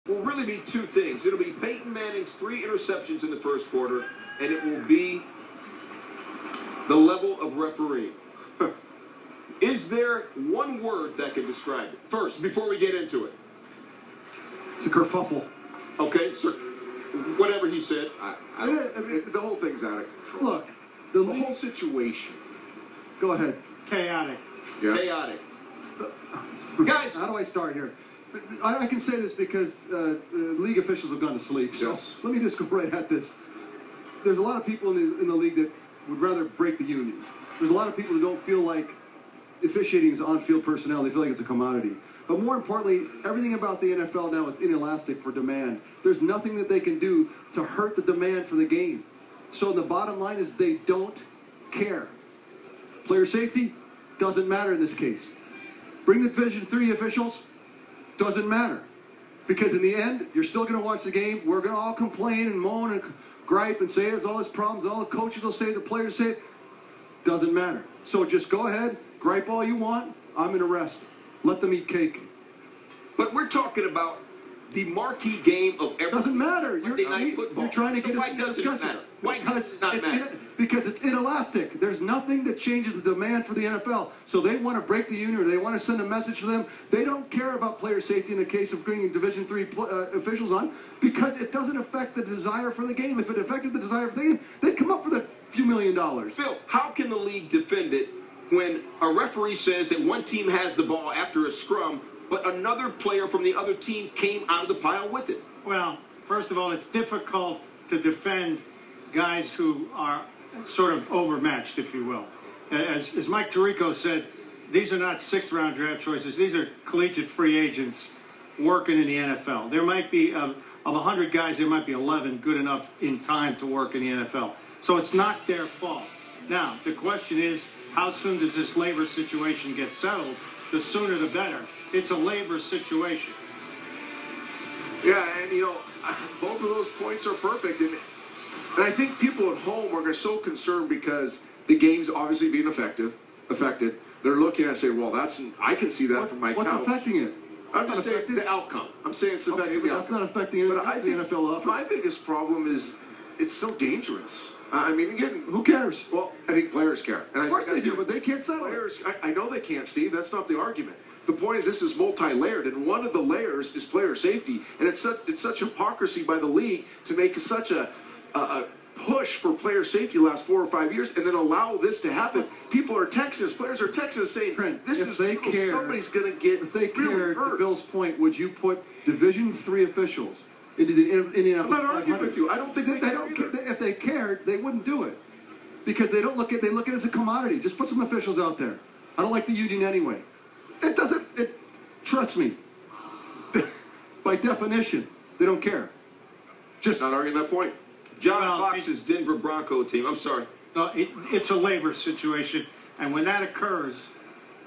will really be two things. It'll be Peyton Manning's 3 interceptions in the first quarter, and it will be the level of refereeing. Is there one word that can describe it? First, before we get into it. It's a kerfuffle. Okay, so whatever he said. I mean, the whole thing's out of control. Look, the whole situation. Go ahead. Chaotic. Yeah. Chaotic. Guys, how do I start here? I can say this because league officials have gone to sleep. So yes. Let me just go right at this. There's a lot of people in the league that would rather break the union. There's a lot of people who don't feel like officiating is on-field personnel. They feel like it's a commodity. But more importantly, everything about the NFL now is inelastic for demand. There's nothing that they can do to hurt the demand for the game. So the bottom line is they don't care. Player safety doesn't matter in this case. Bring the Division III officials, doesn't matter. Because in the end, you're still going to watch the game. We're going to all complain and moan and gripe and say there's all these problems. All the coaches will say, the players say, doesn't matter. So just go ahead, gripe all you want. I'm going to rest. Let them eat cake. but we're talking about the marquee game of every Doesn't matter. Monday Night Football. You're trying to So get why us doesn't it discussion. matter? Why does it not matter? Because it's inelastic. There's nothing that changes the demand for the NFL. So they want to break the union, or they want to send a message to them. They don't care about player safety in the case of bringing Division III officials on, because it doesn't affect the desire for the game. If it affected the desire for the game, they'd come up with a few $1 million. Phil, how can the league defend it when a referee says that one team has the ball after a scrum, but another player from the other team came out of the pile with it? Well, first of all, it's difficult to defend guys who are sort of overmatched, if you will. As Mike Tirico said, these are not sixth-round draft choices. These are collegiate free agents working in the NFL. There might be, of 100 guys, there might be 11 good enough in time to work in the NFL. So it's not their fault. Now, the question is, how soon does this labor situation get settled? The sooner the better. It's a labor situation. Yeah, and you know, both of those points are perfect, and I think people at home are so concerned because the game's obviously being affected. They're looking at saying, well, I can see that from my couch. What's affecting it? I'm just saying the outcome. I'm saying it's affecting the outcome. That's not affecting but I think the NFL offense. My biggest problem is it's so dangerous. I mean, again, who cares? Well, I think players care. And of course they do, but they can't settle players. I know they can't, Steve. That's not the argument. The point is this is multi-layered, and one of the layers is player safety. And it's such hypocrisy by the league to make such a push for player safety the last 4 or 5 years, and then allow this to happen. People are Texas, players are Texas saying, "This is somebody's going to get." If they really cared, hurt. to Bill's point, would you put Division III officials into the Indianapolis? I'm not arguing with you. I don't think they don't. If they cared, they wouldn't do it, because they don't look at. They look at it as a commodity. Just put some officials out there. I don't like the union anyway. It doesn't. Trust me. By definition, they don't care. Just not arguing that point. John Fox's Denver Bronco team. I'm sorry. No, it's a labor situation, and when that occurs,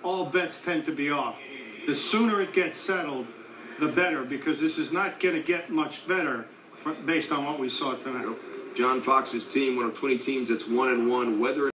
all bets tend to be off. The sooner it gets settled, the better, because this is not going to get much better based on what we saw tonight. John Fox's team, one of 20 teams that's 1-1. Whether